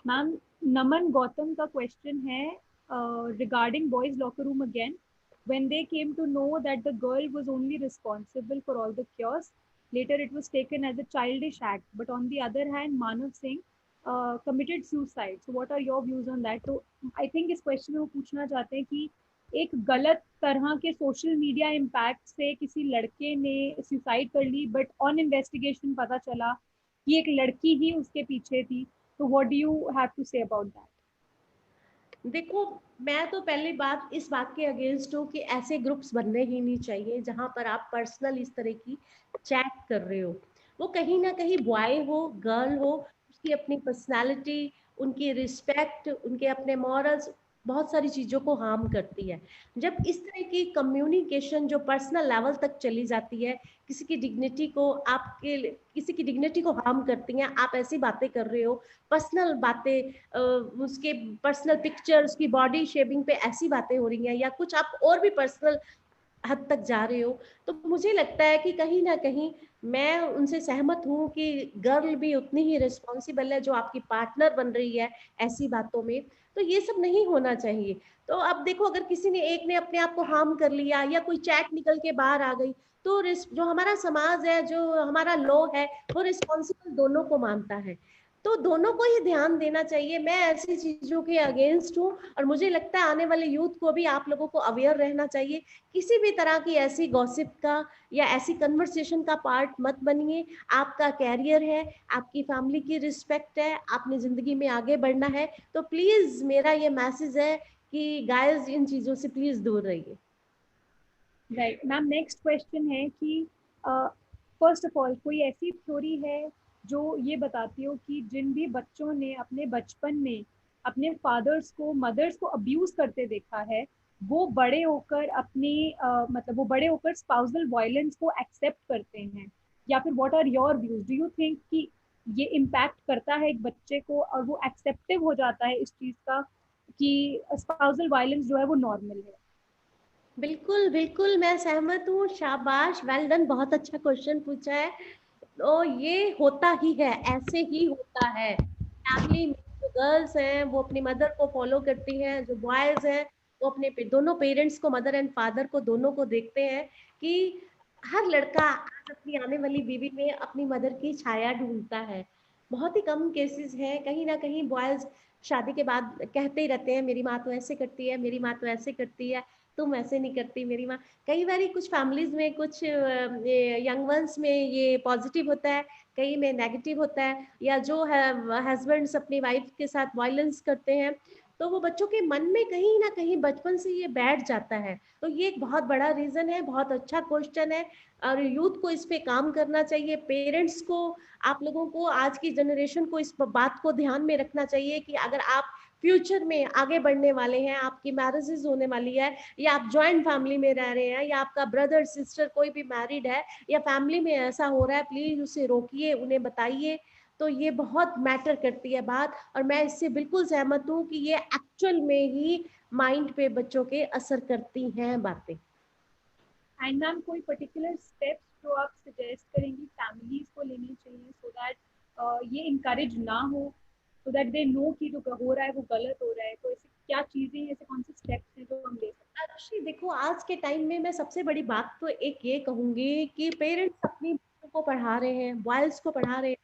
Ma'am, नमन गौतम का question है regarding boys locker room again. When they came to know that the girl was only responsible for all the chaos, later it was taken as a childish act. But on the other hand, Manav Singh committed suicide. So what are your views on that? तो I think इस question में वो पूछना चाहते हैं कि एक गलत तरह के सोशल मीडिया इम्पैक्ट से किसी लड़के ने सुसाइड कर ली, बट ऑन इन्वेस्टिगेशन पता चला कि एक लड़की ही उसके पीछे थी. तो what do you have to say about that? देखो, मैं तो पहली बात इस बात के अगेंस्ट हूँ कि ऐसे ग्रुप्स बनने ही नहीं चाहिए जहां पर आप पर्सनल इस तरह की चैट कर रहे हो। वो कहीं ना कहीं बॉय हो गर्ल हो, उसकी अपनी पर्सनालिटी, उनकी रिस्पेक्ट, उनके अपने मॉरल्स, बहुत सारी चीजों को हार्म करती है। जब इस तरह की कम्युनिकेशन जो पर्सनल लेवल तक चली जाती है, किसी की डिग्निटी को आपके किसी की डिग्निटी को हार्म करती हैं, आप ऐसी बातें कर रहे हो, पर्सनल बातें, उसके पर्सनल पिक्चर, उसकी बॉडी शेपिंग पे ऐसी बातें हो रही हैं, या कुछ आप और भी पर्सनल हद तक जा रहे हो, तो मुझे लगता है कि कहीं ना कहीं मैं उनसे सहमत हूँ कि गर्ल भी उतनी ही रिस्पॉन्सिबल है जो आपकी पार्टनर बन रही है ऐसी बातों में। तो ये सब नहीं होना चाहिए। तो अब देखो, अगर किसी ने एक ने अपने आप को हार्म कर लिया या कोई चैट निकल के बाहर आ गई, तो जो हमारा समाज है, जो हमारा लॉ है, वो रिस्पॉन्सिबल दोनों को मानता है। तो दोनों को ही ध्यान देना चाहिए। मैं ऐसी चीजों के अगेंस्ट हूँ, और मुझे लगता है आने वाले यूथ को भी आप लोगों को अवेयर रहना चाहिए। किसी भी तरह की ऐसी गॉसिप का या ऐसी कन्वर्सेशन का पार्ट मत बनिए। आपका कैरियर है, आपकी फैमिली की रिस्पेक्ट है, आपने जिंदगी में आगे बढ़ना है। तो प्लीज मेरा ये मैसेज है कि गाइस, इन चीजों से प्लीज दूर रहिए। राइट मैम, नेक्स्ट क्वेश्चन है कि फर्स्ट ऑफ ऑल कोई ऐसी थ्योरी है जो ये बताती हो कि जिन भी बच्चों ने अपने बचपन में अपने फादर्स को मदर्स को अब्यूज करते देखा है, वो बड़े होकर अपनी मतलब वो बड़े होकर स्पाउसल वायलेंस को एक्सेप्ट करते हैं? या फिर what are your views? Do you think कि ये इम्पैक्ट करता है एक बच्चे को और वो एक्सेप्टिव हो जाता है इस चीज का कि स्पाउसल वायलेंस जो है वो नॉर्मल है? बिल्कुल बिल्कुल, मैं सहमत हूँ। शाबाश, वेल डन, बहुत अच्छा क्वेश्चन पूछा है। तो ये होता ही है, ऐसे ही होता है। फैमिली में जो गर्ल्स हैं वो अपनी मदर को फॉलो करती हैं, जो बॉयज हैं वो अपने दोनों पेरेंट्स को, मदर एंड फादर को, दोनों को देखते हैं कि हर लड़का आज अपनी आने वाली बीवी में अपनी मदर की छाया ढूंढता है। बहुत ही कम केसेस हैं। कहीं ना कहीं बॉयज शादी के बाद कहते ही रहते हैं, मेरी माँ तो ऐसे करती है, मेरी माँ तो ऐसे करती है, तुम ऐसे नहीं करती मेरी माँ। कई बार कुछ फैमिलीज में, कुछ यंग वंस में ये पॉजिटिव होता है, कई में नेगेटिव होता है। या जो है हस्बैंड्स अपनी वाइफ के साथ वायलेंस करते हैं, तो वो बच्चों के मन में कहीं ना कहीं बचपन से ये बैठ जाता है। तो ये एक बहुत बड़ा रीजन है। बहुत अच्छा क्वेश्चन है, और यूथ को इस पे काम करना चाहिए। पेरेंट्स को, आप लोगों को, आज की जनरेशन को इस बात को ध्यान में रखना चाहिए कि अगर आप फ्यूचर में आगे बढ़ने वाले हैं, आपकी मैरिजेस होने वाली है, या आप जॉइंट फैमिली में रह रहे हैं, या आपका ब्रदर सिस्टर कोई भी मैरिड है, या फैमिली में ऐसा हो रहा है, प्लीज उसे रोकिए, उन्हें बताइए। तो ये बहुत मैटर करती है बात, और मैं इससे बिल्कुल सहमत हूँ कि ये एक्चुअल में ही माइंड पे बच्चों के असर करती हैं बातें। एंड मैम, कोई पर्टिकुलर स्टेप्स जो आप सजेस्ट करेंगी फैमिलीज को लेनी चाहिए सो दैट ये इनकरेज ना हो, सो दैट दे नो कि जो हो रहा है वो गलत हो रहा है? तो ऐसे क्या चीजें, ऐसे कौन से स्टेप्स हैं जो हम ले सकते एक्चुअली देखो, आज के टाइम में मैं सबसे बड़ी बात तो एक ये कहूंगी कि पेरेंट्स अपनी बच्चों को पढ़ा रहे हैं, बॉयज को पढ़ा रहे हैं।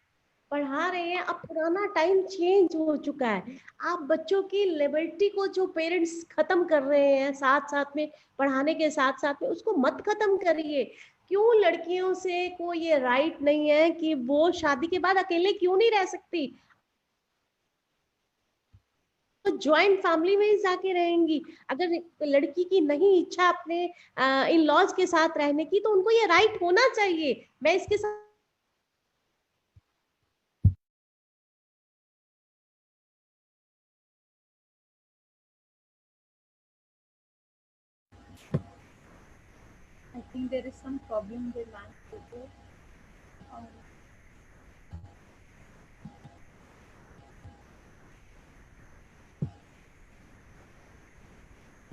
अब पुराना टाइम चेंज हो चुका है। आप बच्चों की लिबर्टी को जो पेरेंट्स खत्म कर रहे हैं, साथ साथ में पढ़ाने के साथ साथ में, उसको मत खत्म करिए। क्यों लड़कियों से को ये राइट नहीं है कि वो शादी के बाद अकेले क्यों नहीं रह सकती? तो ज्वाइंट फैमिली में ही जाके रहेंगी। अगर लड़की की नहीं इच्छा अपने इन लॉज के साथ रहने की, तो उनको ये राइट होना चाहिए। मैं इसके साथ हैं? I think there is some problem with ma'am.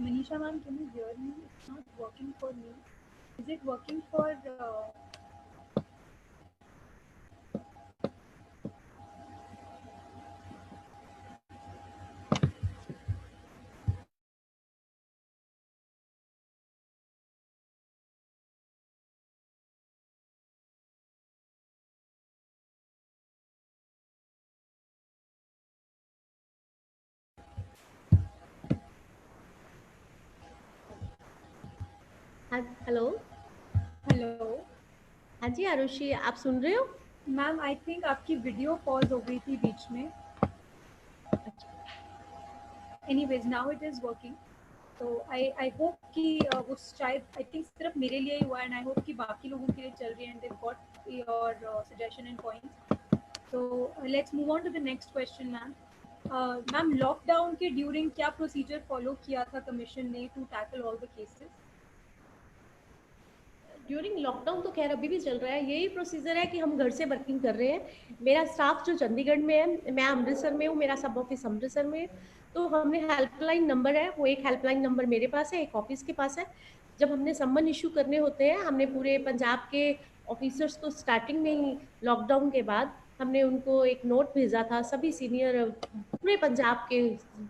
Manisha ma'am, can you hear me? It's not working for me. Is it working for hello. Hello हाँ जी आरुषि, आप सुन रहे हो? मैम, आई थिंक आपकी वीडियो पॉज हो गई थी बीच में. अच्छा। Anyways now it is working. तो आई होप कि वो शायद आई थिंक सिर्फ मेरे लिए ही हुआ, एंड आई होप कि बाकी लोगों के लिए चल रही है, and they got your suggestion and points. तो let's move on to the next question ma'am. Ma'am, lockdown के ड्यूरिंग क्या प्रोसीजर फॉलो किया था कमीशन ने to tackle all the cases? During lockdown तो खैर अभी भी चल रहा है, यही प्रोसीजर है कि हम घर से वर्किंग कर रहे हैं। मेरा स्टाफ जो चंडीगढ़ में है, मैं अमृतसर में हूँ, मेरा सब ऑफिस अमृतसर में है। तो हमने हेल्पलाइन नंबर है, वो एक हेल्पलाइन नंबर मेरे पास है, एक ऑफिस के पास है। जब हमने सम्मन इशू करने होते हैं, हमने पूरे पंजाब के ऑफिसर्स को स्टार्टिंग में ही लॉकडाउन के बाद हमने उनको एक नोट भेजा था, सभी सीनियर पूरे पंजाब के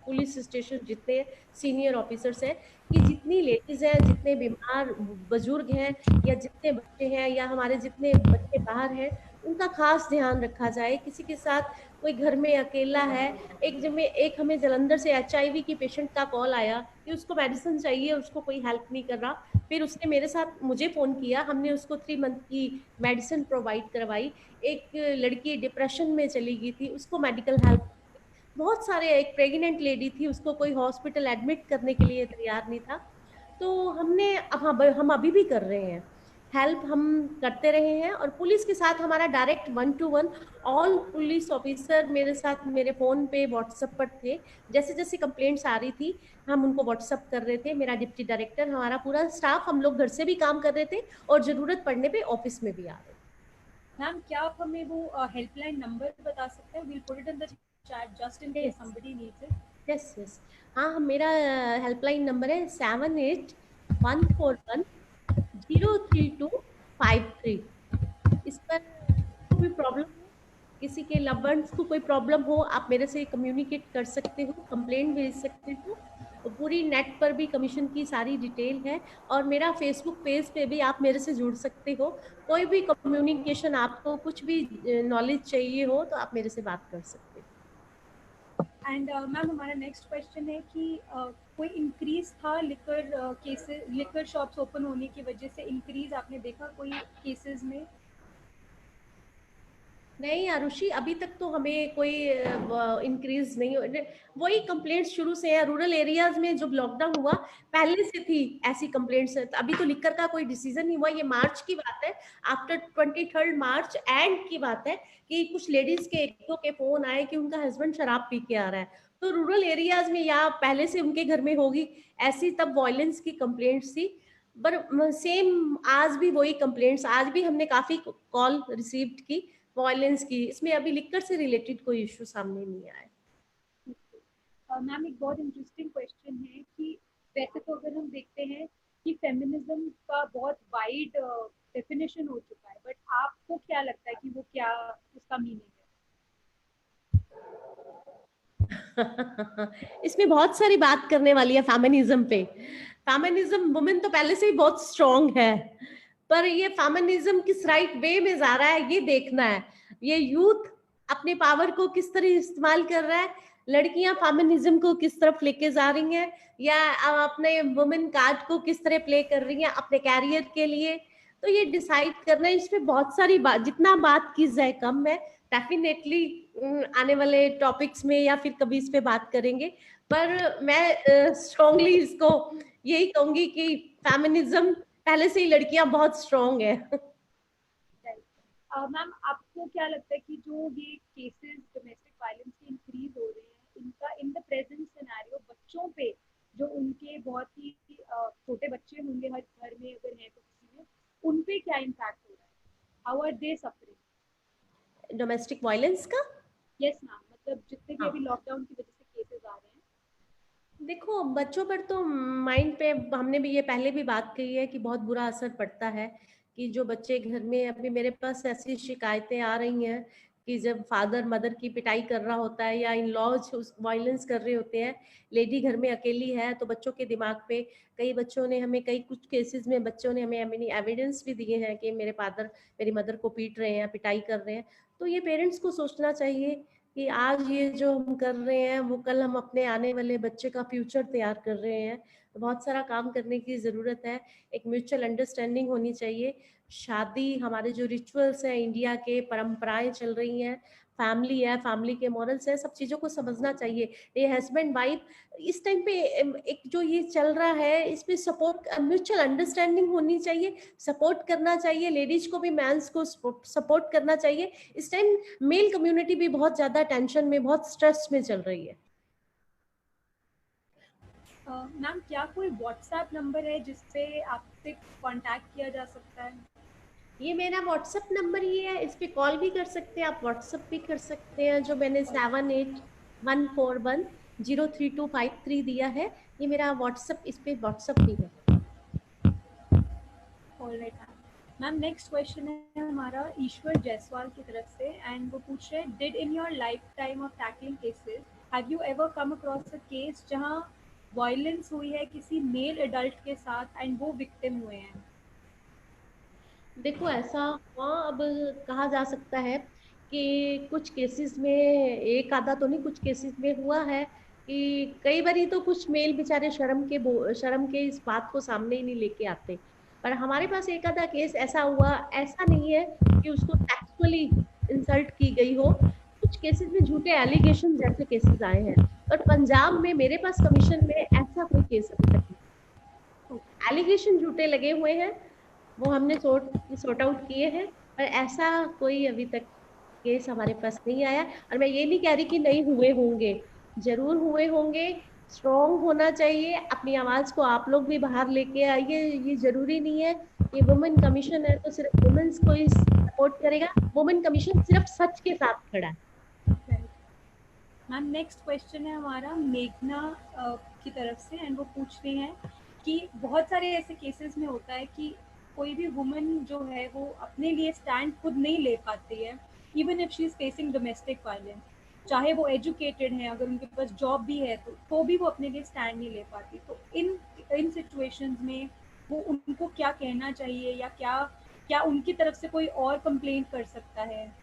पुलिस स्टेशन जितने सीनियर ऑफिसर्स हैं, कि जितनी लेडीज हैं, जितने बीमार बुजुर्ग हैं, या जितने बच्चे हैं, या हमारे जितने बच्चे बाहर हैं, उनका खास ध्यान रखा जाए। किसी के साथ कोई घर में अकेला है, एक हमें जलंधर से HIV की पेशेंट का कॉल आया कि उसको मेडिसिन चाहिए, उसको कोई हेल्प नहीं कर रहा। फिर उसने मेरे साथ मुझे फोन किया, हमने उसको 3 मंथ की मेडिसिन प्रोवाइड करवाई। एक लड़की डिप्रेशन में चली गई थी, उसको मेडिकल हेल्प। बहुत सारे, एक प्रेग्नेंट लेडी थी, उसको कोई हॉस्पिटल एडमिट करने के लिए तैयार नहीं था। तो हमने हम अभी भी कर रहे हैं, हेल्प हम करते रहे हैं। और पुलिस के साथ हमारा direct 1 to 1, all police officer मेरे साथ मेरे फोन पे व्हाट्सएप पर थे। जैसे जैसे कंप्लेंट्स आ रही थी, हम उनको व्हाट्सएप कर रहे थे। मेरा डिप्टी डायरेक्टर, हमारा पूरा स्टाफ, हम लोग घर से भी काम कर रहे थे और जरूरत पड़ने पे ऑफिस में भी आ रहे थे। मैम, क्या आप हमें वो हेल्पलाइन नंबर बता सकते हैं? We'll put it in the chat just in case yes, somebody needs it. Yes, yes. हाँ, मेरा हेल्पलाइन नंबर है 7814103253। इस पर को भी प्रॉब्लम हो, किसी के लव वंस को कोई प्रॉब्लम हो, आप मेरे से कम्युनिकेट कर सकते हो, कंप्लेंट भेज सकते हो। और पूरी नेट पर भी कमीशन की सारी डिटेल है। और मेरा फेसबुक पेज पे भी आप मेरे से जुड़ सकते हो। कोई भी कम्युनिकेशन, आपको कुछ भी नॉलेज चाहिए हो, तो आप मेरे से बात कर सकते हो। एंड मैम, हमारा नेक्स्ट क्वेश्चन है कि कोई इंक्रीज था liquor cases, liquor shops open होने की वजह से इंक्रीज आपने देखा कोई केसेस में? नहीं आरुषि, अभी तक तो हमें कोई इंक्रीज नहीं हो। वही कंप्लेंट्स शुरू से है रूरल एरियाज में। जब लॉकडाउन हुआ, पहले से थी ऐसी कंप्लेंट्स। अभी तो लिकर का कोई डिसीजन नहीं हुआ, ये मार्च की बात है। आफ्टर 23 मार्च एंड की बात है कि कुछ लेडीज के एक दो के फोन आए कि उनका हस्बैंड शराब पी के आ रहा है। तो रूरल एरियाज में, या पहले से उनके घर में होगी ऐसी, तब वायलेंस की कंप्लेंट्स थी। पर सेम आज भी वही कंप्लेंट्स, आज भी हमने काफी कॉल रिसीव्ड की वायलेंस की। इसमें अभी लिकर से रिलेटेड कोई इशू सामने नहीं आया। मैम, एक बहुत इंटरेस्टिंग क्वेश्चन है कि वैसे तो अगर हम देखते हैं कि फेमिनिज्म का बहुत वाइड डेफिनेशन हो चुका है, बट आपको क्या लगता है कि वो क्या उसका मीनिंग है? इसमें बहुत सारी बात करने वाली है फेमिनिज्म पे। फेमिनिज्म, वुमेन तो पहले से ही बहुत स्ट्रांग है, पर ये फेमिनिज्म किस राइट वे में जा रहा है, ये देखना है। ये यूथ अपने पावर को किस तरह इस्तेमाल कर रहा है, लड़कियां फेमिनिज्म को किस तरफ लेके जा रही हैं, या अपने वुमेन कार्ड को किस तरह प्ले कर रही हैं अपने कैरियर के लिए। तो ये डिसाइड करना है। इसमें बहुत सारी बात, जितना बात की जाए कम है। डेफिनेटली आने वाले टॉपिक्स में या फिर कभी इस पे बात करेंगे। पर मैं स्ट्रांगली इसको यही कहूंगी कि फेमिनिज्म, पहले से ही लड़कियां बहुत स्ट्रांग है। मैम, आपको क्या लगता है कि जो ये केसेस डोमेस्टिक वायलेंस के इंक्रीज हो रहे हैं, इनका इन द प्रेजेंट सिनेरियो बच्चों पे, जो उनके बहुत ही छोटे बच्चे होंगे हर घर में अगर है तो किसी में, उन पे क्या इम्पैक्ट हो रहा है? How are they suffering? Domestic violence का। यस मैम, मतलब जितने भी हाँ, अभी लॉकडाउन की वजह से केसेस आ रहे हैं. देखो बच्चों पर तो माइंड पे हमने भी ये पहले भी बात कही है कि बहुत बुरा असर पड़ता है। कि जो बच्चे घर में, अभी मेरे पास ऐसी शिकायतें आ रही हैं कि जब फादर मदर की पिटाई कर रहा होता है, या इन लॉज उस वायलेंस कर रहे होते हैं, लेडी घर में अकेली है, तो बच्चों के दिमाग पे, कई बच्चों ने हमें, कई कुछ केसेस में बच्चों ने हमें अपनी एविडेंस भी दिए हैं कि मेरे फादर मेरी मदर को पीट रहे हैं, पिटाई कर रहे हैं। तो ये पेरेंट्स को सोचना चाहिए कि आज ये जो हम कर रहे हैं वो कल हम अपने आने वाले बच्चे का फ्यूचर तैयार कर रहे हैं। तो बहुत सारा काम करने की ज़रूरत है। एक म्यूचुअल अंडरस्टैंडिंग होनी चाहिए। शादी, हमारे जो रिचुअल्स हैं, इंडिया के परंपराएं चल रही हैं, फैमिली है, फैमिली के मॉरल्स है, सब चीज़ों को समझना चाहिए। ये हस्बैंड वाइफ इस टाइम पे एक जो ये चल रहा है, इस पे सपोर्ट, म्यूचुअल अंडरस्टैंडिंग होनी चाहिए, सपोर्ट करना चाहिए। लेडीज को भी मैंस को सपोर्ट करना चाहिए। इस टाइम मेल कम्युनिटी भी बहुत ज्यादा टेंशन में, बहुत स्ट्रेस में चल रही है। मैम क्या कोई व्हाट्सएप नंबर है जिससे आपसे कांटेक्ट किया जा सकता है? ये मेरा व्हाट्सएप नंबर ही है, इस पे कॉल भी कर सकते हैं आप, व्हाट्सएप भी कर सकते हैं, जो मैंने 7814103253 दिया है। ये मेरा व्हाट्सएप, इस पे व्हाट्सएप भी है। Alright ma'am. Ma'am next question है हमारा ईश्वर जायसवाल की तरफ से, एंड वो पूछ रहे हैं, did in your life time of tackling cases have you ever come across a case जहां वायलेंस हुई है किसी मेल एडल्ट के साथ एंड वो विक्टिम हुए हैं? देखो ऐसा हुआ, अब कहा जा सकता है कि कुछ केसेस में, एक आधा तो नहीं, कुछ केसेस में हुआ है कि कई बारी तो कुछ मेल बेचारे शर्म के इस बात को सामने ही नहीं लेके आते। पर हमारे पास एक आधा केस ऐसा हुआ, ऐसा नहीं है कि उसको सेक्सुअली इंसल्ट की गई हो। कुछ केसेस में झूठे एलिगेशन जैसे केसेस आए हैं, और पंजाब में मेरे पास कमीशन में ऐसा कोई केस अभी तक नहीं। एलिगेशन झूठे लगे हुए हैं, वो हमने सॉर्ट आउट किए हैं, पर ऐसा कोई अभी तक केस हमारे पास नहीं आया। और मैं ये नहीं कह रही कि नहीं हुए होंगे, जरूर हुए होंगे। स्ट्रॉन्ग होना चाहिए, अपनी आवाज को आप लोग भी बाहर लेके आइए। ये जरूरी नहीं है कि वुमेन कमीशन है तो सिर्फ वुमेन्स को ही सपोर्ट करेगा। वुमेन कमीशन सिर्फ सच के साथ खड़ा है। मैम नेक्स्ट क्वेश्चन है हमारा मेघना की तरफ से, एंड वो पूछ रही हैं कि बहुत सारे ऐसे केसेस में होता है कि कोई भी वुमन जो है वो अपने लिए स्टैंड खुद नहीं ले पाती है, even if she is facing domestic violence, चाहे वो एजुकेटेड है, अगर उनके पास जॉब भी है तो भी वो अपने लिए स्टैंड नहीं ले पाती। तो इन इन सिचुएशंस में वो उनको क्या कहना चाहिए, या क्या क्या उनकी तरफ से कोई और कंप्लेंट कर सकता है?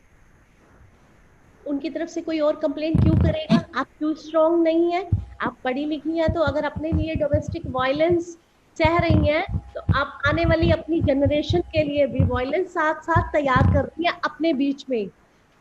उनकी तरफ से कोई और कंप्लेन क्यों करेगा? आप क्यों स्ट्रांग नहीं है? आप पढ़ी लिखी हैं, तो अगर अपने लिए डोमेस्टिक वायलेंस सह रही हैं, तो आप आने वाली अपनी जनरेशन के लिए भी वायलेंस साथ साथ तैयार कर रही है अपने बीच में।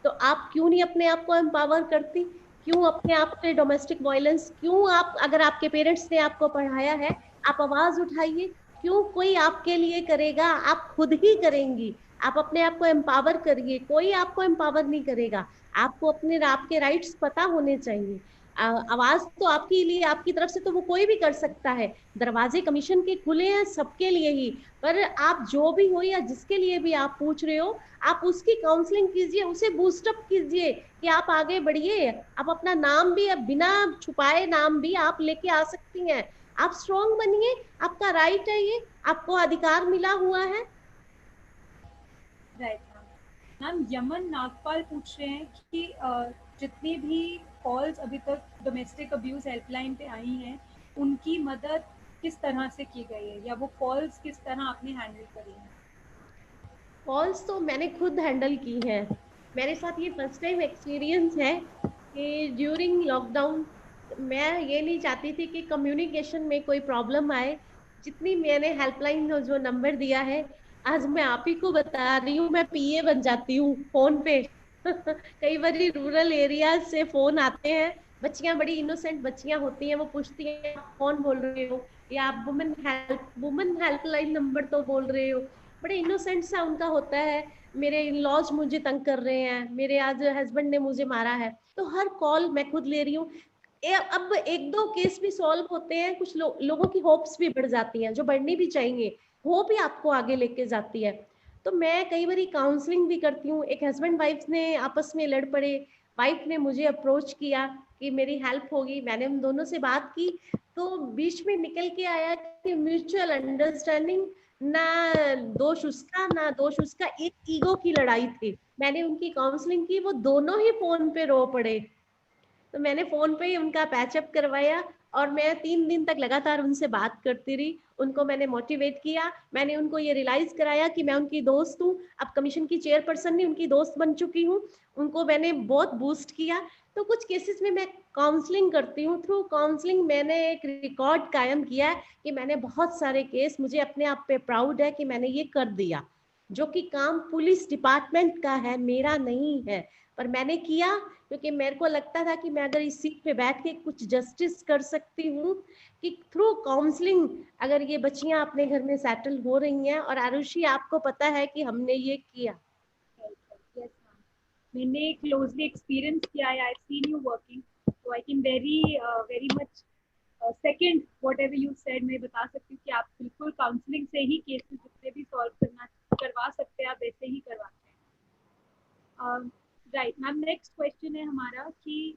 तो आप क्यों नहीं अपने आप को एम्पावर करती? क्यों अपने आप पे डोमेस्टिक वायलेंस, क्यों आप, अगर आपके पेरेंट्स ने आपको पढ़ाया है, आप आवाज उठाइए। क्यों कोई आपके लिए करेगा? आप खुद ही करेंगी। आप अपने आप को एम्पावर करिए, कोई आपको एम्पावर नहीं करेगा। आपको अपने आपके राइट्स पता होने चाहिए। आवाज तो आपके लिए, आपकी तरफ से तो वो कोई भी कर सकता है। दरवाजे कमीशन के खुले हैं सबके लिए ही। पर आप जो भी हो या जिसके लिए भी आप पूछ रहे हो, आप उसकी काउंसलिंग कीजिए, उसे बूस्टअप कीजिए कि आप आगे बढ़िए। आप अपना नाम भी, बिना छुपाए नाम भी आप लेके आ सकती हैं। आप स्ट्रांग बनिए, आपका राइट है, ये आपको अधिकार मिला हुआ है। Right ma'am. Ma'am Yemen Nagpal पूछ रहे हैं कि जितनी भी कॉल्स अभी तक डोमेस्टिक अब्यूज हेल्पलाइन पे आई हैं, उनकी मदद किस तरह से की गई है, या वो कॉल्स किस तरह आपने हैंडल करी है? कॉल्स तो मैंने खुद हैंडल की है। मेरे साथ ये फर्स्ट टाइम एक्सपीरियंस है कि ड्यूरिंग लॉकडाउन मैं ये नहीं चाहती थी कि कम्युनिकेशन में कोई प्रॉब्लम आए। जितनी मैंने हेल्पलाइन जो नंबर दिया है, आज मैं आप ही को बता रही हूँ, मैं पीए बन जाती हूँ फोन पे। कई बार रूरल एरिया से फोन आते हैं, बच्चियां बड़ी इनोसेंट बच्चियां होती हैं, वो पूछती हैं आप कौन बोल रहे हो, या आप वुमेन हेल्पलाइन नंबर तो बोल रहे हो। बड़े इनोसेंट सा उनका होता है, मेरे इन लॉज मुझे तंग कर रहे हैं, मेरे आज हस्बैंड ने मुझे मारा है। तो हर कॉल मैं खुद ले रही हूँ। अब एक दो केस भी सॉल्व होते हैं, कुछ लोगों की होप्स भी बढ़ जाती हैं, जो बढ़नी भी चाहिए। होप ही आपको आगे लेके जाती है। तो मैं कई बार काउंसलिंग भी करती हूँ। एक हस्बैंड वाइफ ने आपस में लड़ पड़े, वाइफ ने मुझे अप्रोच किया कि मेरी हेल्प होगी, मैंने उन दोनों से बात की, तो बीच में निकल के आया कि म्यूचुअल अंडरस्टैंडिंग, ना दोष उसका ना दोष उसका, एक ईगो की लड़ाई थी। मैंने उनकी काउंसलिंग की, वो दोनों ही फोन पे रो पड़े। तो मैंने फोन पे ही उनका पैचअप करवाया और मैं 3 दिन तक लगातार उनसे बात करती रही। उनको मैंने मोटिवेट किया, मैंने उनको ये रियलाइज कराया कि मैं उनकी दोस्त हूँ, अब कमीशन की चेयरपर्सन नहीं उनकी दोस्त बन चुकी हूँ। उनको मैंने बहुत बूस्ट किया। तो कुछ केसेस में मैं काउंसलिंग करती हूँ। थ्रू काउंसलिंग मैंने एक रिकॉर्ड कायम किया है कि मैंने बहुत सारे केस, मुझे अपने आप पे प्राउड है कि मैंने ये कर दिया, जो कि काम पुलिस डिपार्टमेंट का है, मेरा नहीं है, पर मैंने किया क्योंकि मेरे को लगता था कि मैं अगर इस सीट पे बैठ के कुछ जस्टिस कर सकती हूँ, कि थ्रू काउंसलिंग अगर ये बच्चियां अपने घर में सेटल हो रही हैं। और आरुषि आपको पता है कि हमने ये किया। Yes, ma'am. मैंने closely experience किया है. I've seen you working, so I can very much second whatever you said. मैं बता सकती हूँ कि आप बिल्कुल काउंसलिंग से ही केसेस जितने भी सॉल्व करवा सकते हैं, आप वैसे ही करवाते हैं. राइट मैम, नेक्स्ट क्वेश्चन है हमारा कि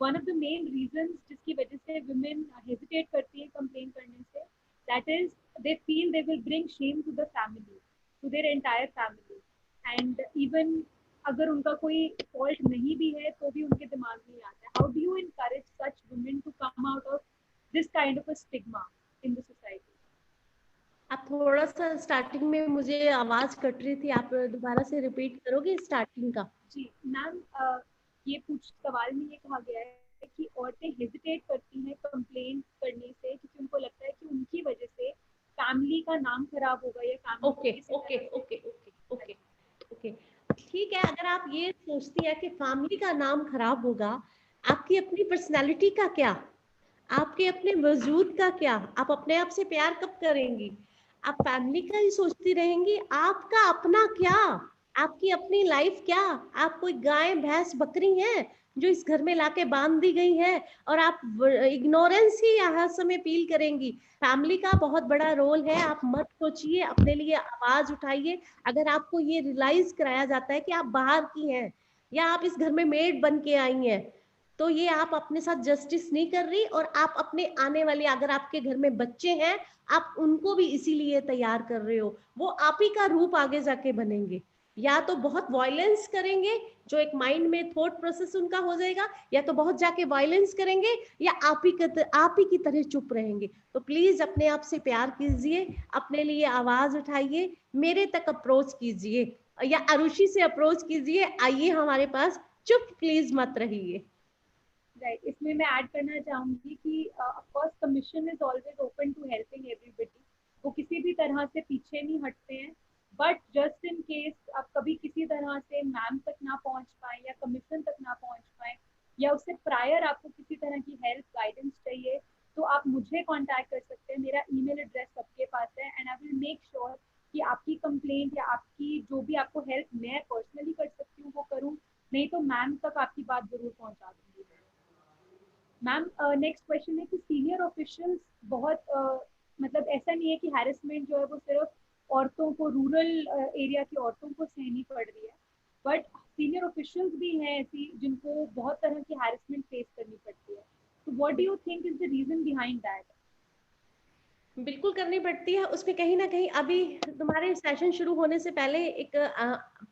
one of the main reasons जिसकी वजह से वुमेन हेजिटेट करती है कंप्लेन करने से, that is they feel they will bring shame to the family, to their entire family. And even अगर उनका कोई फॉल्ट नहीं भी है तो भी उनके दिमाग में आता है. How do you encourage such women to come out of this kind of a stigma in the society? आप थोड़ा सा स्टार्टिंग में मुझे आवाज कट रही थी, आप दोबारा से रिपीट करोगे स्टार्टिंग का? जी मैम, ये पूछ सवाल में ये कहा गया है कि औरतें हेजिटेट करती हैं कंप्लेन करने से क्योंकि उनको लगता है कि उनकी वजह से फैमिली का नाम खराब होगा या फैमिली को ओके किसी ओके तरह से. ओके ओके ओके ओके, ठीक है। अगर आप ये सोचती है कि फैमिली का नाम खराब होगा, आपकी अपनी पर्सनालिटी का क्या, आपके अपने वजूद का क्या, आप अपने आप से प्यार कब करेंगी? आप फैमिली का ही सोचती रहेंगी, आपका अपना क्या, आपकी अपनी लाइफ क्या? आप कोई गाय भैंस बकरी हैं जो इस घर में लाके बांध दी गई है, और आप इग्नोरेंस ही हर समय फील करेंगी? फैमिली का बहुत बड़ा रोल है, आप मत सोचिए, अपने लिए आवाज उठाइए। अगर आपको ये रियलाइज कराया जाता है कि आप बाहर की हैं या आप इस घर में मेड बन के आई हैं, तो ये आप अपने साथ जस्टिस नहीं कर रही। और आप अपने आने वाले, अगर आपके घर में बच्चे हैं, आप उनको भी इसीलिए तैयार कर रहे हो। वो आप ही का रूप आगे जाके बनेंगे, या तो बहुत वायलेंस करेंगे, जो एक माइंड में थॉट प्रोसेस उनका हो जाएगा, या तो बहुत जाके वायलेंस करेंगे, या आप ही की तरह चुप रहेंगे। तो प्लीज अपने आप से प्यार कीजिए, अपने लिए आवाज उठाइए, मेरे तक अप्रोच कीजिए या आरुषि से अप्रोच कीजिए, आइए हमारे पास, चुप प्लीज मत रहिए। राइट, इसमें मैं ऐड करना चाहूंगी कि of course commission is always open to helping everybody. वो किसी भी तरह से पीछे नहीं हटते हैं. बट जस्ट इन केस आप कभी किसी तरह से मैम तक ना पहुंच पाए या कमीशन तक ना पहुंच पाए, या उससे प्रायर आपको किसी तरह की हेल्प गाइडेंस चाहिए, तो आप मुझे कांटेक्ट कर सकते हैं. मेरा ईमेल एड्रेस सबके पास है and I will make sure कि आपकी कंप्लेंट या आपकी जो भी आपको हेल्प मैं पर्सनली कर सकती हूँ वो करूँ. नहीं तो मैम तक आपकी बात जरूर पहुंचा दूंगी. मैम, नेक्स्ट क्वेश्चन है कि सीनियर ऑफिशियल्स बहुत मतलब ऐसा नहीं है कि हैरेसमेंट जो है वो सिर्फ औरतों को, रूरल एरिया की औरतों को सहनी पड़ रही है, बट सीनियर ऑफिशियल्स भी हैं ऐसी जिनको बहुत तरह की हैरेसमेंट फेस करनी पड़ती है. तो what do you think is the reason behind that? बिल्कुल करनी पड़ती है। उसमें कहीं ना कहीं, अभी तुम्हारे सेशन शुरू होने से पहले एक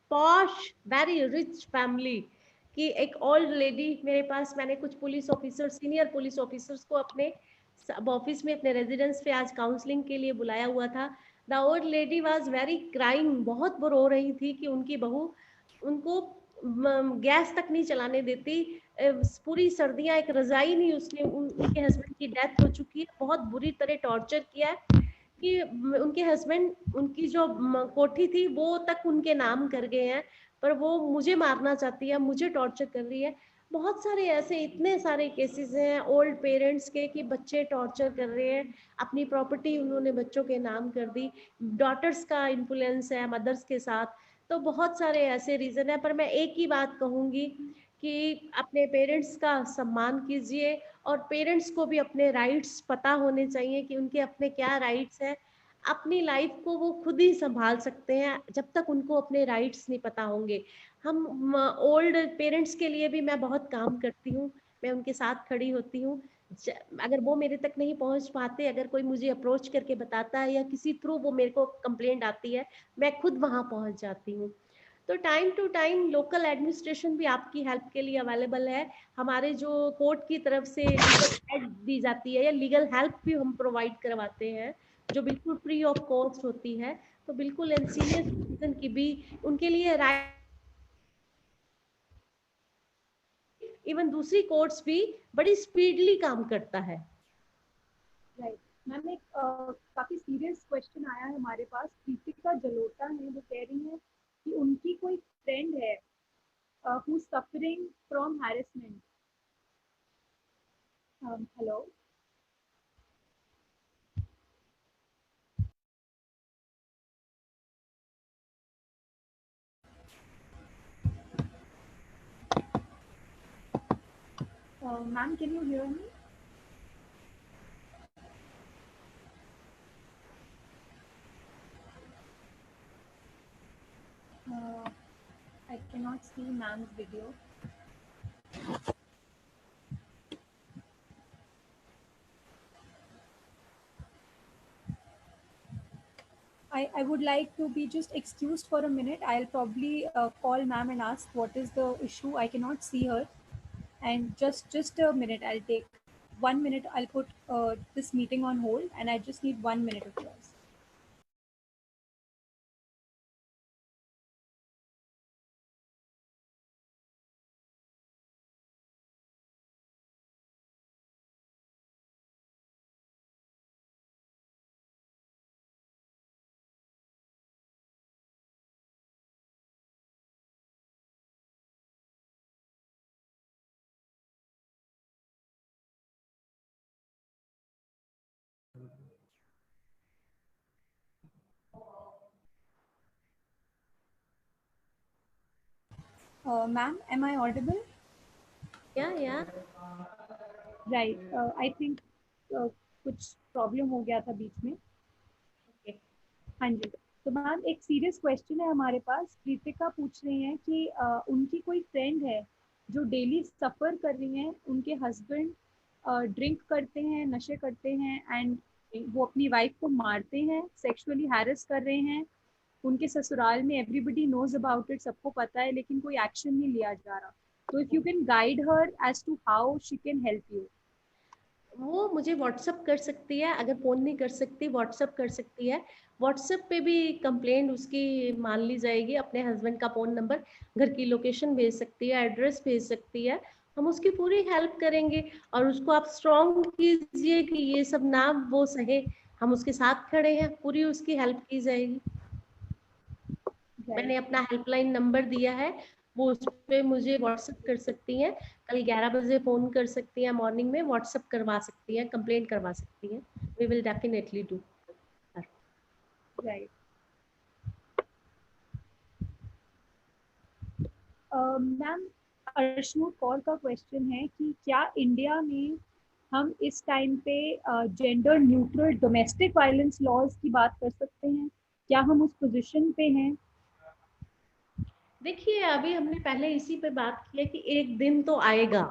पॉश वेरी रिच फैमिली की एक ओल्ड लेडी मेरे पास, मैंने कुछ police officer, senior police officers को अपने ऑफिस में, अपने रेजिडेंस पे आज काउंसलिंग के लिए बुलाया हुआ था। The old lady was very crying, बहुत रो रही थी कि उनकी बहू उनको गैस तक नहीं चलाने देती। पूरी सर्दियां एक रजाई नहीं, उसने उनके हस्बैंड की डेथ हो चुकी है, बहुत बुरी तरह टॉर्चर किया है कि उनके हस्बैंड, उनकी जो कोठी थी वो तक उनके नाम कर गए हैं, पर वो मुझे मारना चाहती है, मुझे टॉर्चर कर रही है। बहुत सारे ऐसे, इतने सारे केसेस हैं ओल्ड पेरेंट्स के कि बच्चे टॉर्चर कर रहे हैं, अपनी प्रॉपर्टी उन्होंने बच्चों के नाम कर दी, डॉटर्स का इन्फ्लुएंस है मदर्स के साथ। तो बहुत सारे ऐसे रीजन है, पर मैं एक ही बात कहूंगी कि अपने पेरेंट्स का सम्मान कीजिए, और पेरेंट्स को भी अपने राइट्स पता होने चाहिए कि उनके अपने क्या राइट्स हैं। अपनी लाइफ को वो खुद ही संभाल सकते हैं जब तक उनको अपने राइट्स नहीं पता होंगे। हम ओल्ड पेरेंट्स के लिए भी मैं बहुत काम करती हूँ, मैं उनके साथ खड़ी होती हूँ। अगर वो मेरे तक नहीं पहुंच पाते, अगर कोई मुझे अप्रोच करके बताता है या किसी थ्रू वो मेरे को कंप्लेंट आती है, मैं खुद वहां पहुंच जाती हूँ। तो time to time local administration भी आपकी हेल्प के लिए अवेलेबल है। हमारे जो कोर्ट की तरफ से लीगल एड दी जाती है या लीगल हेल्प भी हम प्रोवाइड करवाते हैं, जो बिल्कुल फ्री ऑफ कॉस्ट होती है। तो बिल्कुल सीनियर सिटीजन की भी उनके लिए राइट, इवन दूसरी कोर्ट्स भी बड़ी स्पीडली काम करता है। राइट मैम, एक काफी सीरियस क्वेश्चन आया है हमारे पास। कृतिका जलोटा है, वो कह रही है कि उनकी कोई फ्रेंड है who's suffering from harassment. Hello. Ma'am, can you hear me? I cannot see ma'am's video. I would like to be just excused for a minute. I'll probably call ma'am and ask what is the issue. I cannot see her. And just a minute. I'll take 1 minute. I'll put this meeting on hold, and I just need 1 minute of yours. Ma'am, am I audible? या Right. I think कुछ problem हो गया था बीच में। हाँ जी। तो ma'am एक serious question है हमारे पास। कृतिका पूछ रही हैं कि उनकी कोई फ्रेंड है जो डेली सफ़र कर रही हैं। उनके हस्बैंड ड्रिंक करते हैं, नशे करते हैं, एंड वो अपनी वाइफ को मारते हैं, सेक्सुअली हैरेस कर रहे हैं। उनके ससुराल में एवरीबडी नोज अबाउट इट, सबको पता है, लेकिन कोई एक्शन नहीं लिया जा रहा। तो if you can guide her as to how she can help you. वो मुझे व्हाट्सअप कर सकती है, अगर फ़ोन नहीं कर सकती व्हाट्सअप कर सकती है। व्हाट्सएप पे भी कंप्लेंट उसकी मान ली जाएगी। अपने हस्बैंड का फ़ोन नंबर, घर की लोकेशन भेज सकती है, एड्रेस भेज सकती है, हम उसकी पूरी हेल्प करेंगे। और उसको आप स्ट्रॉन्ग कीजिए कि ये सब ना वो सहे, हम उसके साथ खड़े हैं, पूरी उसकी हेल्प की जाएगी। मैंने अपना हेल्पलाइन नंबर दिया है, वो उस पर मुझे व्हाट्सएप कर सकती हैं। कल 11 बजे फ़ोन कर सकती हैं, मॉर्निंग में व्हाट्सएप करवा सकती हैं, कंप्लेंट करवा सकती हैं। We will definitely do. Right ma'am, अर्शनू कौर का क्वेश्चन है कि क्या इंडिया में हम इस टाइम पे gender neutral domestic violence laws की बात कर सकते हैं? क्या हम उस पोजीशन पे हैं? देखिए, अभी हमने पहले इसी पे बात की है कि एक दिन तो आएगा,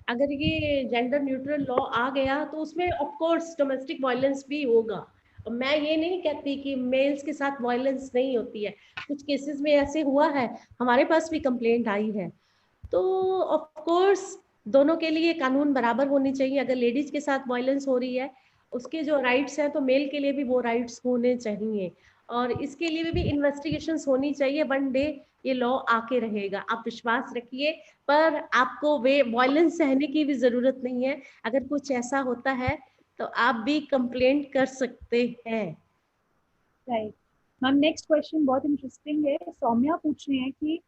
अगर ये जेंडर न्यूट्रल लॉ आ गया तो उसमें ऑफ कोर्स डोमेस्टिक वायलेंस भी होगा। मैं ये नहीं कहती कि मेल्स के साथ वायलेंस नहीं होती है, कुछ केसेस में ऐसे हुआ है, हमारे पास भी कंप्लेंट आई है। तो ऑफ कोर्स दोनों के लिए कानून बराबर होनी चाहिए। अगर लेडीज के साथ वायलेंस हो रही है, उसके जो राइट्स हैं, तो मेल के लिए भी वो राइट्स होने चाहिए। और इसके लिए भी इन्वेस्टिगेशंस होनी चाहिए। वन डे ये लॉ आके रहेगा, आप विश्वास रखिए। पर आपको वे वायलेंस सहने की भी जरूरत नहीं है। अगर कुछ ऐसा होता है तो आप भी कंप्लेंट कर सकते हैं। राइट मैम, नेक्स्ट क्वेश्चन बहुत इंटरेस्टिंग है। सौम्या पूछ रही है कि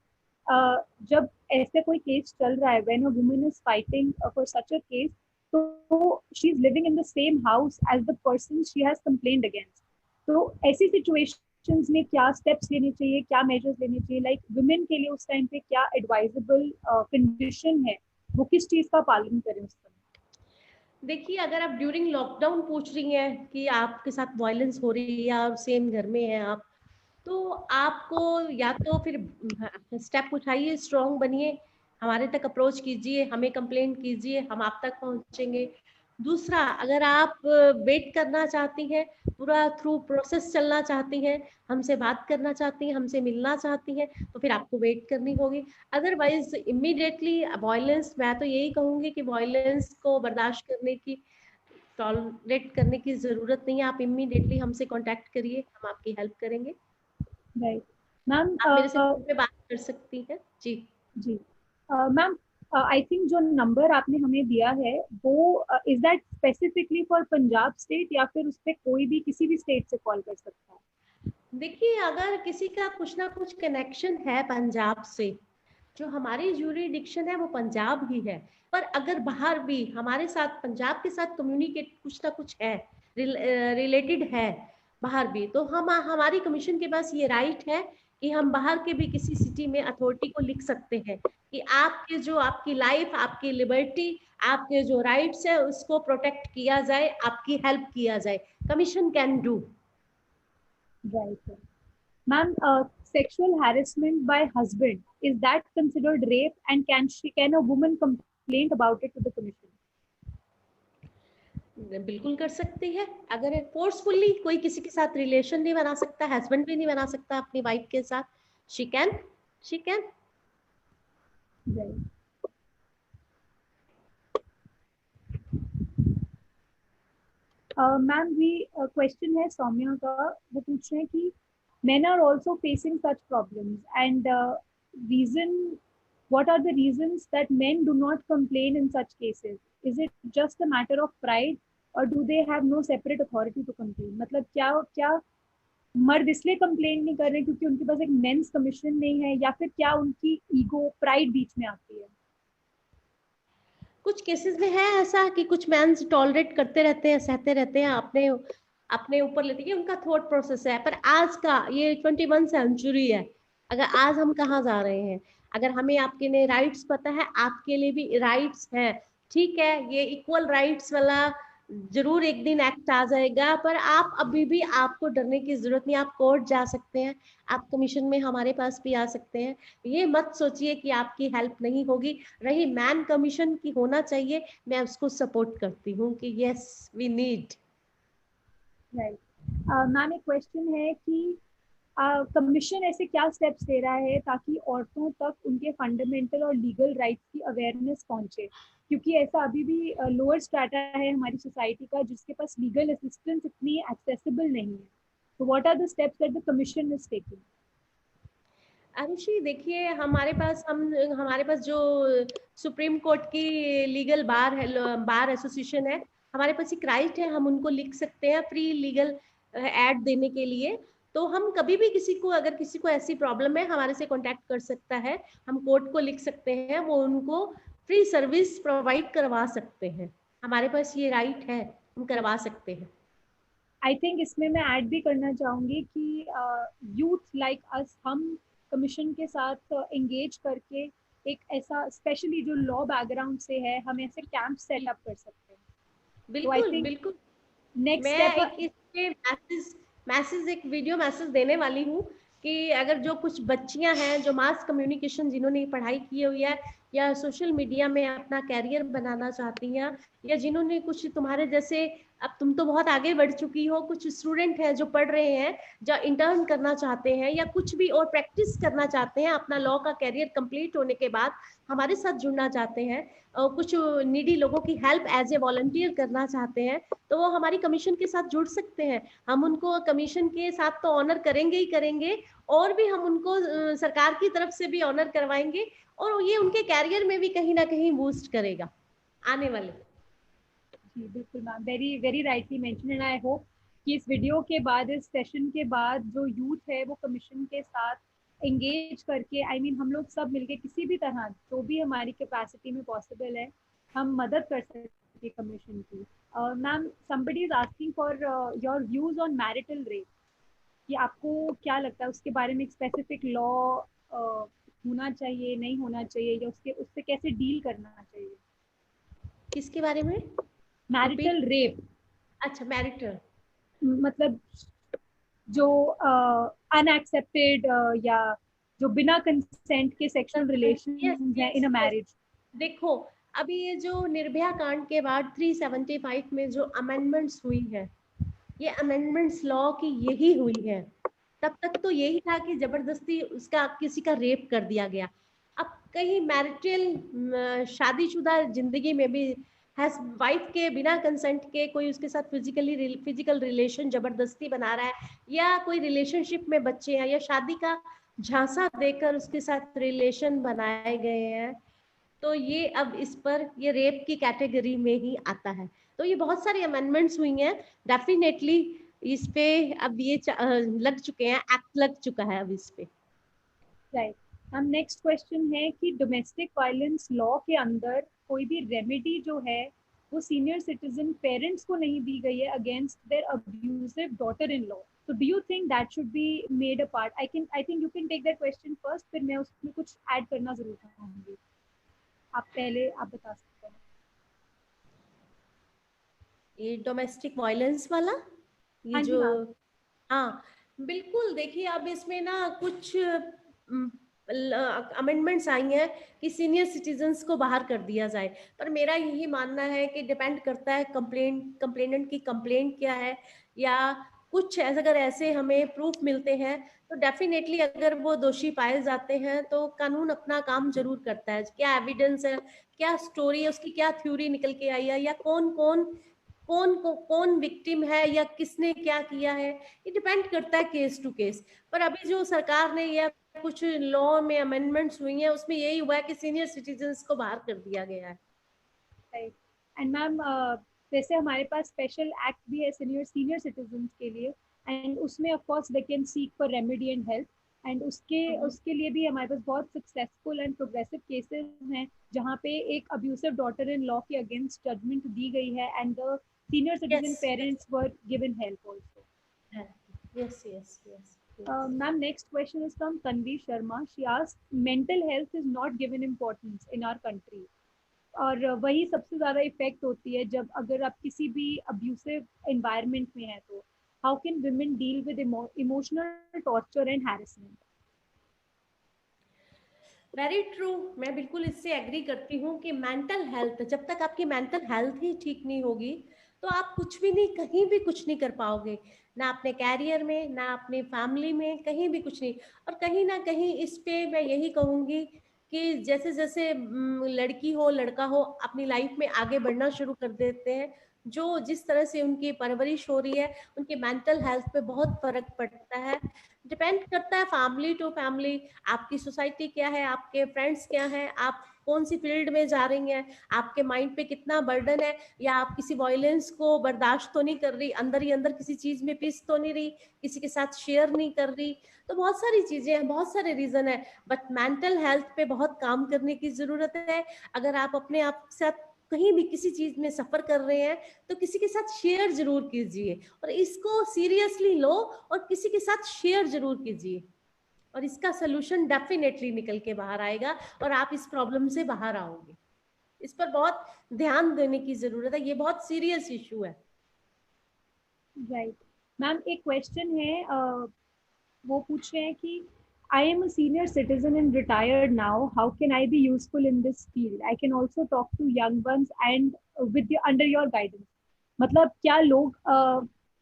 जब ऐसे कोई केस चल रहा है, when a woman is fighting for such a case, तो she is living in the same house as the person she has complained against. तो ऐसी सिचुएशंस में क्या स्टेप्स लेने चाहिए, क्या मेजर्स लेने चाहिए? लाइक वुमेन के लिए उस टाइम पे क्या एडवाइजेबल कंडीशन है, वो किस चीज का पालन करें उस समय? देखिए, अगर आप ड्यूरिंग लॉकडाउन पूछ रही हैं कि आपके साथ वायलेंस हो रही है और सेम घर में है आप, तो आपको या तो फिर स्टेप उठाइए, स्ट्रॉन्ग बनिए, हमारे तक अप्रोच कीजिए, हमें कंप्लेंट कीजिए, हम आप तक पहुंचेंगे। दूसरा, अगर आप वेट करना चाहती हैं, पूरा थ्रू प्रोसेस चलना चाहती हैं, हमसे बात करना चाहती हैं, हमसे मिलना चाहती हैं, तो फिर आपको वेट करनी होगी। अदरवाइज इमीडिएटली वायलेंस, मैं तो यही कहूंगी कि वायलेंस को बर्दाश्त करने की, टॉलरेट करने की जरूरत नहीं है। आप इमीडिएटली हमसे कांटेक्ट करिए, हम आपकी हेल्प करेंगे। Right ma'am. आप मेरे से फोन पे बात कर सकती हैं। जी जी मैम, आई थिंक जो नंबर आपने हमें दिया है वो is that specifically for Punjab state, या फिर उस पे कोई भी किसी भी स्टेट से कॉल कर सकता है? देखिए, अगर किसी का कुछ ना कुछ कनेक्शन है पंजाब से, जो हमारी ज्यूरिडिक्शन है वो पंजाब ही है, पर अगर बाहर भी हमारे साथ पंजाब के साथ कम्युनिकेट कुछ ना कुछ है, रिलेटेड है बाहर भी, तो हम हमारी कमीशन के पास ये राइट है कि हम बाहर के भी किसी सिटी में अथॉरिटी को लिख सकते हैं कि आपके जो, आपकी लाइफ, आपकी लिबर्टी, आपके जो राइट्स है उसको प्रोटेक्ट किया जाए, आपकी हेल्प किया जाए। Commission can do. Right ma'am, sexual harassment by husband, is that considered rape, and can a woman complain about it to the commission? बिल्कुल कर सकती है। अगर फोर्सफुली कोई किसी के साथ रिलेशन नहीं बना सकता, हस्बैंड भी नहीं बना सकता अपनी वाइफ के साथ, she can, she can. Right. Ma'am, भी क्वेश्चन है सौम्या का। वो पूछ रहे हैं कि men are also facing such problems, and reason what are the reasons that men do not complain in such cases? Is it just a matter of pride, or do they have no separate authority to complain? मतलब क्या क्या मर्द इसलिए complain नहीं कर रहे क्योंकि उनके पास एक मेंस कमीशन नहीं है, या फिर क्या उनकी ईगो, प्राइड बीच में आती है? कुछ केसेस में है ऐसा कि कुछ मैंस टॉलरेट करते रहते हैं, सहते रहते हैं, अपने अपने ऊपर लेते हैं, उनका थॉट प्रोसेस है। पर आज का ये 21 सेंचुरी है, अगर आज हम कहाँ जा रहे हैं, अगर हमें आपके लिए राइट्स पता है, आपके लिए भी राइट्स है, ठीक है, ये इक्वल राइट्स वाला जरूर एक दिन एक्ट आ जाएगा, पर आप अभी भी, आपको डरने की जरूरत नहीं। आप कोर्ट जा सकते हैं, आप कमीशन में हमारे पास भी आ सकते हैं। ये मत सोचिए कि आपकी हेल्प नहीं होगी। रही मैन कमीशन की होना चाहिए, मैं उसको सपोर्ट करती हूँ कि yes we need. Right ma'am, एक क्वेश्चन है कि कमीशन ऐसे क्या स्टेप्स ले रहा है ताकि औरतों तक उनके फंडामेंटल और लीगल राइट्स की अवेयरनेस पहुंचे, क्योंकि ऐसा अभी भी लोअर स्ट्रेटा है हमारी सोसाइटी का जिसके पास लीगल असिस्टेंस इतनी एक्सेसिबल नहीं है। तो what are the steps that the commission is taking? Anushree, देखिए, हमारे पास जो सुप्रीम कोर्ट की लीगल बार है, बार एसोसिएशन है, हमारे पास एक राइट है, हम उनको लिख सकते हैं फ्री लीगल एड देने के लिए। तो हम कभी भी किसी को, अगर किसी को ऐसी प्रॉब्लम है, हमारे से कांटेक्ट कर सकता है, हम कोर्ट को लिख सकते हैं, वो उनको फ्री सर्विस प्रोवाइड करवा सकते हैं। हमारे पास ये राइट है, हम करवा सकते हैं। आई थिंक इसमें मैं ऐड भी करना चाहूंगी कि यूथ लाइक अस, हम कमीशन के साथ एंगेज करके एक ऐसा, स्पेशली जो लॉ बैकग्राउंड से है, हम ऐसे कैंप सेटअप कर सकते हैं। तो आई बिल्कुल थिंक बिल्कुल। नेक्स्ट मैं स्टेप। एक इसके मैसेज एक वीडियो मैसेज देने वाली हूँ कि अगर जो कुछ बच्चियां हैं, जो मास कम्युनिकेशन जिन्होंने पढ़ाई की हुई है, या सोशल मीडिया में अपना कैरियर बनाना चाहती हैं, या जिन्होंने कुछ तुम्हारे जैसे, अब तुम तो बहुत आगे बढ़ चुकी हो, कुछ स्टूडेंट हैं जो पढ़ रहे हैं, जो इंटर्न करना चाहते हैं, या कुछ भी और प्रैक्टिस करना चाहते हैं, अपना लॉ का कैरियर कंप्लीट होने के बाद हमारे साथ जुड़ना चाहते हैं, और कुछ नीडी लोगों की हेल्प एज ए वॉलंटियर करना चाहते हैं, तो वो हमारी कमीशन के साथ जुड़ सकते हैं। हम उनको कमीशन के साथ तो ऑनर करेंगे ही करेंगे, और भी हम उनको सरकार की तरफ से भी ऑनर करवाएंगे, और ये उनके कैरियर में भी कहीं ना कहीं बूस्ट करेगा आने वाले। जी बिल्कुल ma'am, very very rightly mention, and I hope कि इस वीडियो के बाद, इस सेशन के बाद, जो यूथ है वो कमीशन के साथ एंगेज करके, आई मीन हम लोग सब मिलके किसी भी तरह, जो भी हमारी कैपेसिटी में पॉसिबल है, हम मदद कर सकते हैं कमीशन की। Ma'am, somebody is asking for your views on marital rape, कि आपको क्या लगता है उसके बारे में? एक स्पेसिफिक लॉ होना चाहिए, नहीं होना चाहिए, या उसके उससे कैसे डील करना चाहिए? किसके बारे में? मैरिटल रेप, अच्छा, मैरिटल। मतलब जो अनएक्सेप्टेड या जो बिना कंसेंट के सेक्सुअल यस रिलेशन है in yes a yes. Marriage. देखो, अभी ये जो निर्भया कांड के बाद 375 में जो अमेंडमेंट्स हुई है, ये अमेंडमेंट्स लॉ की यही हुई है। तब तक तो यही था कि जबरदस्ती उसका किसी का रेप कर दिया गया। अब कहीं मैरिटल शादीशुदा जिंदगी में भी वाइफ के बिना कंसेंट के कोई उसके साथ फिजिकल रिलेशन जबरदस्ती बना रहा है, या कोई रिलेशनशिप में बच्चे हैं, या शादी का झांसा देकर उसके साथ रिलेशन बनाए गए हैं, तो ये अब इस पर ये रेप की कैटेगरी में ही आता है। तो ये बहुत सारी अमेंडमेंट्स हुई हैं, डेफिनेटली इस पे अब ये लग चुके हैं, एक्ट लग चुका है अब इस पे। राइट। हम नेक्स्ट क्वेश्चन है कि डोमेस्टिक वायलेंस लॉ के अंदर कोई भी रेमेडी जो है वो सीनियर सिटीजन पेरेंट्स को नहीं दी गई है against their abusive daughter in law. So do you think that should be made a part? I think you can take that question first, फिर मैं उसमें कुछ ऐड करना जरूर चाहूंगी। आप बता सकते हैं। ये डोमेस्टिक वायलेंस वाला, ये हाँ जी जो, मैम। हाँ बिल्कुल, देखिए अब इसमें ना कुछ अमेंडमेंट्स आई हैं कि सीनियर सिटीजन्स को बाहर कर दिया जाए, पर मेरा यही मानना है कि डिपेंड करता है कंप्लेनेंट की कंप्लेंट क्या है, या कुछ अगर ऐसे हमें प्रूफ मिलते हैं तो डेफिनेटली अगर वो दोषी पाए जाते हैं तो कानून अपना काम जरूर करता है। क्या एविडेंस है, क्या स्टोरी है, उसकी क्या थ्योरी निकल के आई है, या कौन विक्टिम है, या किसने क्या किया है, ये डिपेंड करता है केस टू केस। पर अभी जो सरकार ने या कुछ लॉ में अमेंडमेंट्स हुई हैं उसमें यही हुआ है कि सीनियर सिटीजन्स को बाहर कर दिया गया है। राइट। एंड मैम वैसे हमारे पास स्पेशल एक्ट भी है सीनियर सिटीजन के लिए, एंड उसमें of course they can seek for remedy and help, and उसके उसके लिए भी हमारे पास बहुत सक्सेसफुल एंड प्रोग्रेसिव केसेस हैं जहाँ पे एक अब्यूसिव डॉटर इन लॉ के अगेंस्ट जजमेंट दी गई है and the senior citizen yes parents were given help also. Yes yes yes. Ma'am, next question is from Tanvi Sharma. She asked, mental health is not given importance in our country. और वही सबसे ज्यादा effect होती है जब अगर आप किसी भी अब्यूसिव एनवायरनमेंट में है तो how can women deal with emotional torture and harassment. Very true, मैं बिल्कुल इससे एग्री करती हूँ कि मेंटल हेल्थ, जब तक आपकी मेंटल हेल्थ ही ठीक नहीं होगी तो आप कुछ भी नहीं, कहीं भी कुछ नहीं कर पाओगे, ना अपने कैरियर में, ना अपने फैमिली में, कहीं भी कुछ नहीं। और कहीं ना कहीं इस पे मैं यही कहूंगी कि जैसे जैसे लड़की हो लड़का हो अपनी लाइफ में आगे बढ़ना शुरू कर देते हैं, जो जिस तरह से उनकी परवरिश हो रही है उनके मेंटल हेल्थ पे बहुत फर्क पड़ता है। डिपेंड करता है फैमिली टू फैमिली, आपकी सोसाइटी क्या है, आपके फ्रेंड्स क्या हैं, आप कौन सी फील्ड में जा रही हैं, आपके माइंड पे कितना बर्डन है, या आप किसी वायलेंस को बर्दाश्त तो नहीं कर रही, अंदर ही अंदर किसी चीज में पिस तो नहीं रही, किसी के साथ शेयर नहीं कर रही। तो बहुत सारी चीजें हैं, बहुत सारे रीजन है, बट मेंटल हेल्थ पे बहुत काम करने की जरूरत है। अगर आप अपने आप के साथ कहीं भी किसी चीज में सफर कर रहे हैं तो किसी के साथ शेयर जरूर कीजिए, और इसको सीरियसली लो और किसी के साथ शेयर जरूर कीजिए, और इसका सोल्यूशन डेफिनेटली निकल के बाहर आएगा और आप इस प्रॉब्लम से बाहर आओगे। इस पर बहुत ध्यान देने की जरूरत है, ये बहुत सीरियस इशू है। राइट। मैम एक क्वेश्चन है, वो पूछ रहे हैं कि I am a senior citizen and retired now. How can I be useful in this field? I can also talk to young ones and under your guidance. मतलब क्या लोग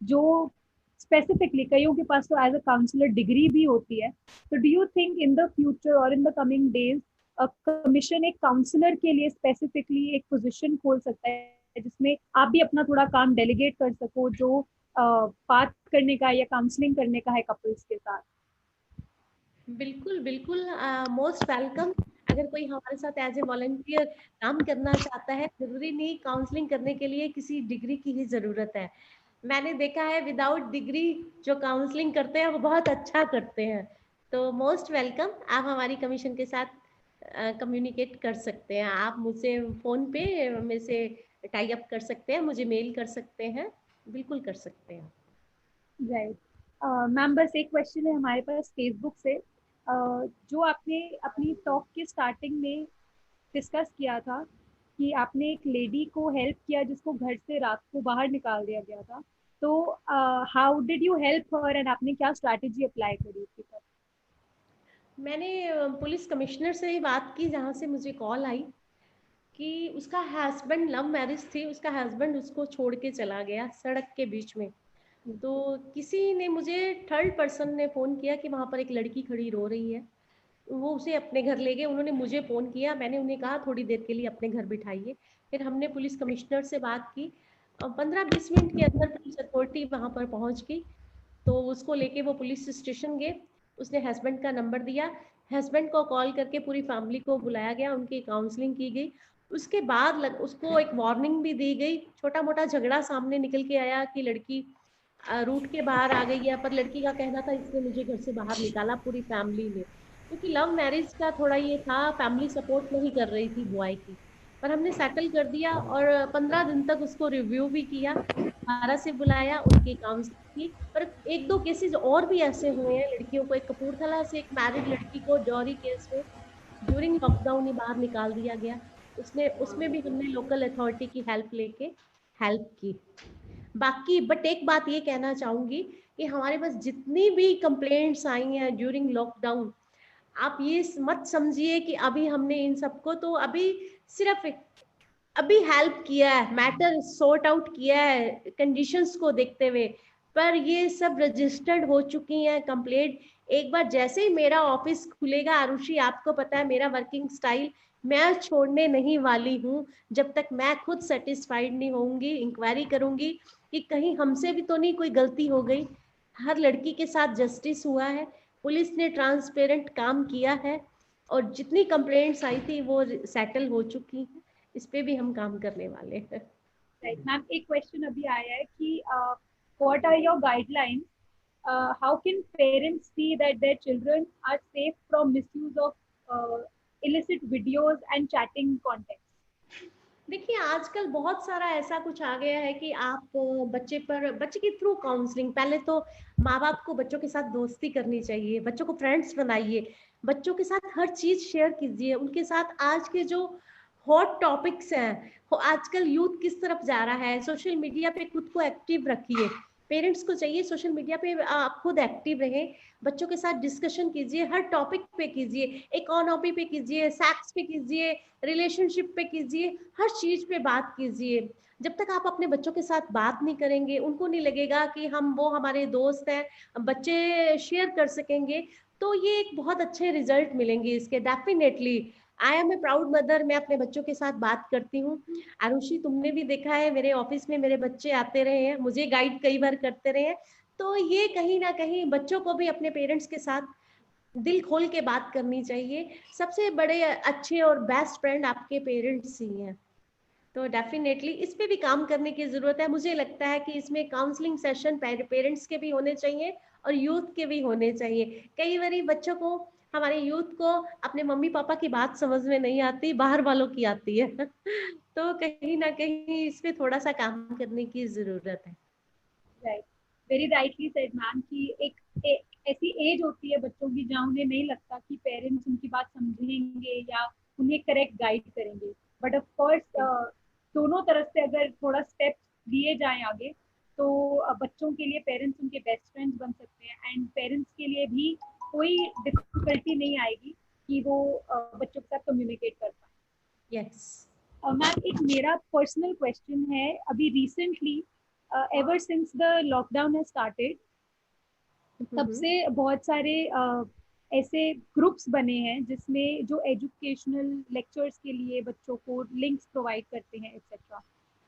जो स्पेसिफिकली कईयों के पास तो एज अ काउंसलर डिग्री भी होती है, तो do you think in the future और in the coming days commission एक काउंसलर के लिए स्पेसिफिकली एक पोजीशन खोल सकता है जिसमें आप भी अपना थोड़ा काम डेलीगेट कर सको, जो बात करने का या काउंसलिंग करने का है कपल्स के साथ। बिल्कुल बिल्कुल, मोस्ट वेलकम। अगर कोई हमारे साथ एज ए वॉलंटियर काम करना चाहता है, जरूरी नहीं काउंसलिंग करने के लिए किसी डिग्री की ही जरूरत है। मैंने देखा है विदाउट डिग्री जो काउंसलिंग करते हैं वो बहुत अच्छा करते हैं। तो मोस्ट वेलकम, आप हमारी कमीशन के साथ कम्युनिकेट कर सकते हैं। आप मुझसे फोन पे मेरे से टाई अप कर सकते हैं, मुझे मेल कर सकते हैं, बिल्कुल कर सकते हैं। राइट। मैम बस एक क्वेश्चन है हमारे पास फेसबुक से, जो आपने अपनी टॉक के स्टार्टिंग में डिस्कस किया था कि आपने एक लेडी को हेल्प किया जिसको घर से रात को बाहर निकाल दिया गया था, तो how did you help her and आपने क्या स्ट्रैटेजी अप्लाई करी उसके साथ। मैंने पुलिस कमिश्नर से ही बात की जहाँ से मुझे कॉल आई कि उसका हस्बैंड, लव मैरिज थी, उसका हस्बैंड उसको छोड़ के चला गया सड़क के बीच में। तो किसी ने, मुझे थर्ड पर्सन ने फोन किया कि वहां पर एक लड़की खड़ी रो रही है, वो उसे अपने घर ले गए। उन्होंने मुझे फ़ोन किया, मैंने उन्हें कहा थोड़ी देर के लिए अपने घर बिठाइए। फिर हमने पुलिस कमिश्नर से बात की, 15-20 मिनट के अंदर पुलिस अथॉरिटी वहाँ पर पहुँच गई। तो उसको लेके वो पुलिस स्टेशन गए, उसने हस्बैंड का नंबर दिया, हस्बैंड को कॉल करके पूरी फैमिली को बुलाया गया, उनकी काउंसलिंग की गई। उसके बाद उसको एक वार्निंग भी दी गई। छोटा मोटा झगड़ा सामने निकल के आया कि लड़की रूट के बाहर आ गई है, पर लड़की का कहना था इसने मुझे घर से बाहर निकाला पूरी फैमिली ने, क्योंकि लव मैरिज का थोड़ा ये था, फैमिली सपोर्ट नहीं कर रही थी बॉय की। पर हमने सेटल कर दिया और 15 दिन तक उसको रिव्यू भी किया, दोबारा से बुलाया, उनकी काउंसलिंग की। पर एक दो केसेस और भी ऐसे हुए हैं लड़कियों को, एक कपूरथला से एक मैरिड लड़की को डॉरी केस में ड्यूरिंग लॉकडाउन ही बाहर निकाल दिया गया। उसने उसमें भी हमने लोकल अथॉरिटी की हेल्प लेके हेल्प की। बाकी बट एक बात ये कहना चाहूंगी कि हमारे पास जितनी भी कंप्लेंट्स आई हैं ड्यूरिंग लॉकडाउन, आप ये मत समझिए कि अभी हमने इन सबको, तो अभी सिर्फ अभी हेल्प किया है, मैटर सॉर्ट आउट किया है कंडीशंस को देखते हुए, पर ये सब रजिस्टर्ड हो चुकी हैं कंप्लेंट। एक बार जैसे ही मेरा ऑफिस खुलेगा आरुषि, आपको पता है मेरा वर्किंग स्टाइल, मैं छोड़ने नहीं वाली हूँ जब तक मैं खुद सेटिस्फाइड नहीं होंगी। इंक्वायरी करूंगी कि कहीं हमसे भी तो नहीं कोई गलती हो गई। हर लड़की के साथ जस्टिस हुआ है, पुलिस ने ट्रांसपेरेंट काम किया है, और जितनी कंप्लेंट्स आई थी वो सेटल हो चुकी हैं। इस पे भी हम काम करने वाले हैं। राइट मैम, एक क्वेश्चन अभी आया है कि what are your guidelines, how can parents see that their children are safe from misuse of illicit videos and chatting content? देखिए आजकल बहुत सारा ऐसा कुछ आ गया है कि आप बच्चे के थ्रू काउंसलिंग, पहले तो माँ बाप को बच्चों के साथ दोस्ती करनी चाहिए, बच्चों को फ्रेंड्स बनाइए, बच्चों के साथ हर चीज शेयर कीजिए, उनके साथ आज के जो हॉट टॉपिक्स हैं, आजकल यूथ किस तरफ जा रहा है, सोशल मीडिया पे खुद को एक्टिव रखिए। पेरेंट्स को चाहिए सोशल मीडिया पे आप खुद एक्टिव रहें, बच्चों के साथ डिस्कशन कीजिए, हर टॉपिक पे कीजिए, इकोनॉमी पे कीजिए, सेक्स पे कीजिए, रिलेशनशिप पे कीजिए, हर चीज पे बात कीजिए। जब तक आप अपने बच्चों के साथ बात नहीं करेंगे, उनको नहीं लगेगा कि वो हमारे दोस्त हैं, बच्चे शेयर कर सकेंगे, तो ये एक बहुत अच्छे रिजल्ट मिलेंगे इसके definitely. I am a proud mother, मैं अपने बच्चों के साथ बात करती हूँ। आरुषि तुमने भी देखा है, मेरे ऑफिस में मेरे बच्चे आते रहे हैं, मुझे गाइड कई बार करते रहे हैं, तो ये कहीं ना कहीं बच्चों को भी अपने पेरेंट्स के साथ दिल खोल के बात करनी चाहिए। सबसे बड़े अच्छे और बेस्ट फ्रेंड आपके पेरेंट्स ही हैं, तो डेफिनेटली इस पे भी काम करने की जरूरत है। मुझे लगता है कि इसमें काउंसलिंग सेशन पेरेंट्स के भी होने चाहिए और यूथ के भी होने चाहिए। कई बार बच्चों को, हमारे यूथ को अपने मम्मी पापा की बात समझ में नहीं आती, बाहर वालों की आती है तो कहीं ना कहीं इस पे थोड़ा सा काम करने की जरूरत है। Right, very rightly said ma'am कि एक ऐसी एज होती है बच्चों की जहाँ उन्हें नहीं लगता कि पेरेंट्स उनकी बात समझेंगे या उन्हें करेक्ट गाइड करेंगे, बट ऑफ कोर्स दोनों तरफ से अगर थोड़ा स्टेप्स लिए जाएं आगे तो बच्चों के लिए पेरेंट्स उनके बेस्ट फ्रेंड्स बन सकते हैं एंड पेरेंट्स के लिए भी कोई डिफिकल्टी नहीं आएगी कि वो बच्चों के साथ कम्युनिकेट कर पाए। यस मैम, एक मेरा पर्सनल क्वेश्चन है, अभी recently ever since the lockdown has started तब से बहुत सारे ऐसे ग्रुप्स बने हैं जिसमें जो एजुकेशनल लेक्चर्स के लिए बच्चों को लिंक्स प्रोवाइड करते हैं एक्सेट्रा।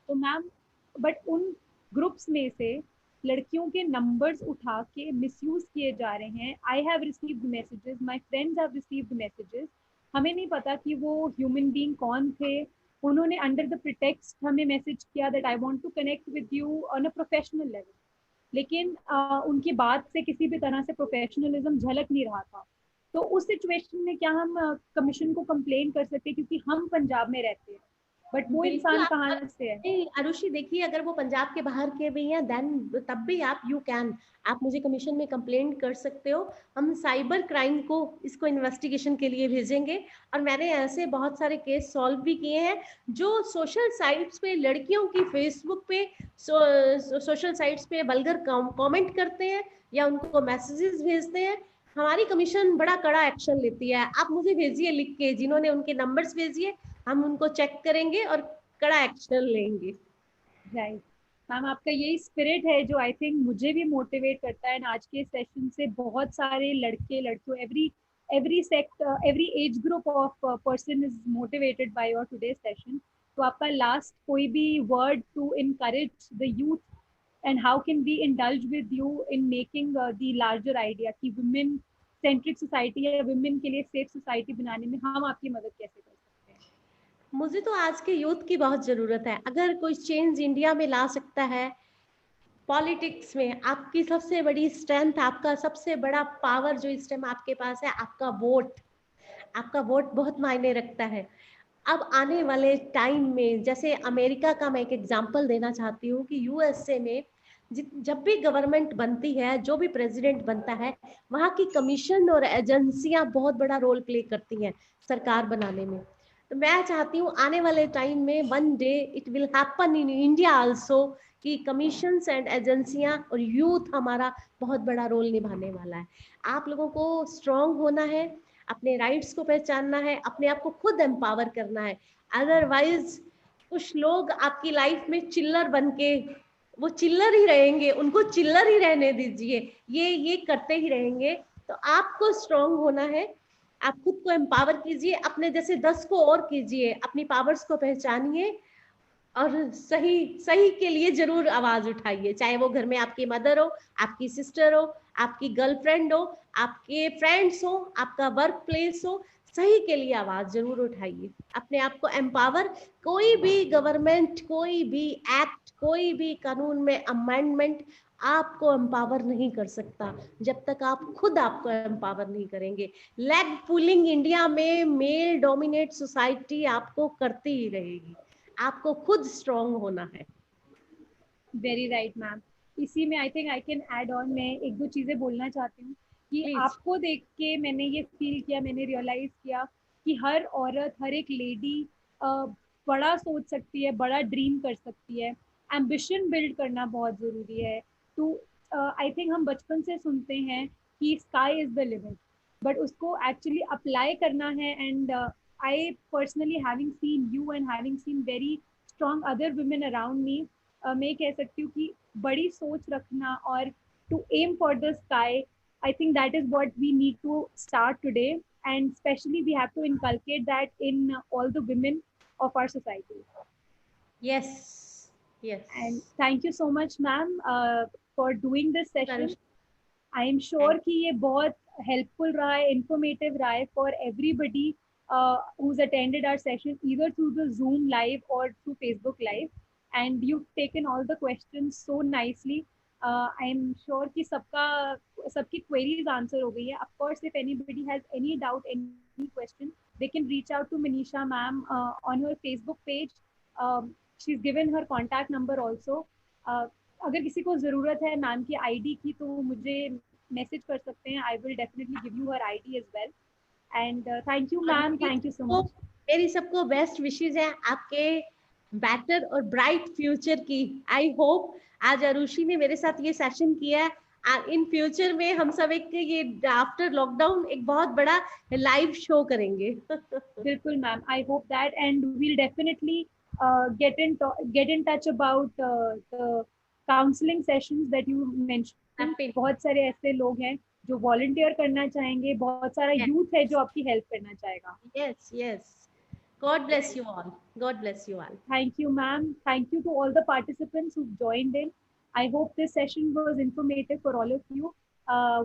तो मैम, बट उन ग्रुप्स में से लड़कियों के नंबर्स उठा के मिसयूज किए जा रहे हैं। I have received messages, my friends have received messages, हमें नहीं पता कि वो ह्यूमन बीइंग कौन थे। उन्होंने अंडर द प्रिटेक्स्ट हमें मैसेज किया that I want to connect with you on a professional level, लेकिन उनकी बात से किसी भी तरह से प्रोफेशनलिज्म झलक नहीं रहा था। तो उस सिचुएशन में क्या हम कमीशन को कंप्लेन कर सकते हैं, क्योंकि हम पंजाब में रहते हैं बट वो इंसान कहाँ से है? नहीं आरुषि, देखिए अगर वो पंजाब के बाहर के भी हैं देन तब भी आप आप मुझे कमीशन में कंप्लेंट कर सकते हो। हम साइबर क्राइम को इसको इन्वेस्टिगेशन के लिए भेजेंगे, और मैंने ऐसे बहुत सारे केस सॉल्व भी किए हैं जो सोशल साइट्स पे लड़कियों की फेसबुक पे सोशल साइट्स पे वल्गर कमेंट करते हैं या उनको मैसेजेस भेजते हैं। हमारी कमीशन बड़ा कड़ा एक्शन लेती है। आप मुझे भेजिए लिख के, जिन्होंने उनके नंबर्स भेजिए, हम उनको चेक करेंगे और कड़ा एक्शन लेंगे। राइट मैम, आपका यही स्पिरिट है जो आई थिंक मुझे भी मोटिवेट करता है। आज के सेशन से बहुत सारे लड़के लड़कियों, every sect, every age group of person is motivated by your today session. तो आपका लास्ट कोई भी word to encourage the youth and how can we indulge with you in making the larger idea कि women centric society या women के लिए safe society बनाने में हम आपकी मदद कैसे कर सकते हैं? मुझे तो आज के यूथ की बहुत जरूरत है। अगर कोई चेंज इंडिया में ला सकता है पॉलिटिक्स में, आपकी सबसे बड़ी स्ट्रेंथ, आपका सबसे बड़ा पावर जो इस टाइम आपके पास है, आपका वोट। आपका वोट बहुत मायने रखता है। अब आने वाले टाइम में, जैसे अमेरिका का मैं एक एग्जांपल देना चाहती हूँ कि यूएसए में जब भी गवर्नमेंट बनती है, जो भी प्रेसिडेंट बनता है, वहाँ की कमीशन और एजेंसियां बहुत बड़ा रोल प्ले करती हैं सरकार बनाने में। तो मैं चाहती हूँ आने वाले टाइम में one day it will happen in India also कि कमीशंस एंड एजेंसियां और यूथ हमारा बहुत बड़ा रोल निभाने वाला है। आप लोगों को स्ट्रांग होना है, अपने राइट्स को पहचानना है, अपने आप को खुद एम्पावर करना है। अदरवाइज कुछ लोग आपकी लाइफ में चिल्लर बन के, वो चिल्लर ही रहेंगे, उनको चिल्लर ही रहने दीजिए, ये करते ही रहेंगे। तो आपको स्ट्रांग होना है, आप खुद को एम्पावर कीजिए, अपने जैसे 10 को और कीजिए, अपनी पावर्स को पहचानिए और सही सही के लिए जरूर आवाज उठाइए। चाहे वो घर में आपकी मदर हो, आपकी सिस्टर हो, आपकी गर्लफ्रेंड हो, आपके फ्रेंड्स हो, आपका वर्क प्लेस हो, सही के लिए आवाज जरूर उठाइए। अपने आप को एम्पावर, कोई भी गवर्नमेंट, कोई भी एक्ट, कोई भी कानून में अमेंडमेंट आपको एम्पावर नहीं कर सकता जब तक आप खुद आपको एम्पावर नहीं करेंगे। लेग पुलिंग इंडिया में मेल डोमिनेट सोसाइटी आपको करती ही रहेगी। आपको खुद स्ट्रांग होना है। Very right ma'am. इसी में I think I can add on, मैं एक दो चीजें बोलना चाहती हूँ कि प्लीज। आपको देख के मैंने ये फील किया, मैंने रियलाइज किया कि हर औरत, हर एक लेडी बड़ा सोच सकती है, बड़ा ड्रीम कर सकती है। एम्बिशन बिल्ड करना बहुत जरूरी है। तो आई थिंक हम बचपन से सुनते हैं कि sky is the limit, but उसको एक्चुअली अप्लाई करना है। And I personally having seen you and having seen very strong other women around me, मैं कह सकती हूँ कि बड़ी सोच रखना और to aim for the sky, I think that is what we need to start today, and specially we have to inculcate that in all the women of our society. Yes yes. And thank you so much ma'am for doing this session. I am sure कि ये बहुत helpful रहा है, informative रहा है for everybody who's attended our session either through the Zoom live or through Facebook live, and you've taken all the questions so nicely. I am sure कि सबकी queries answer हो गई है. Of course, if anybody has any doubt, any question, they can reach out to Manisha ma'am on her Facebook page. She's given her contact number also. अगर किसी को ज़रूरत है मैम की आईडी की तो मुझे मैसेज कर सकते हैं. I will definitely give you her ID as well. And thank you ma'am, thank you so much. मेरी सबको बेस्ट विशेज है आपके बेटर और ब्राइट फ्यूचर की। आई होप आज अरुषि ने मेरे साथ ये सेशन किया है, इन फ्यूचर में हम सब एक ये आफ्टर लॉकडाउन एक बहुत बड़ा लाइव शो करेंगे। बिल्कुल ma'am, I hope that, and we'll definitely get in touch about the counseling sessions that you mentioned. बहुत सारे ऐसे लोग हैं जो वॉलंटियर करना चाहेंगे, बहुत सारा यूथ है जो आपकी हेल्प करना चाहेगा. Yes yes. God bless you all. God bless you all. Thank you ma'am. Thank you to all the participants who joined in. I hope this session was informative for all of you.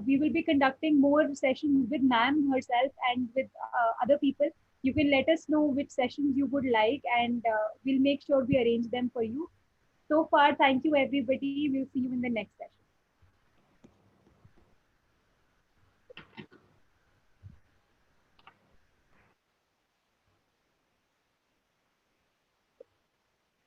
We will be conducting more sessions with ma'am herself and with other people. You can let us know which sessions you would like, and we'll make sure we arrange them for you. So far, thank you everybody. We'll see you in the next session.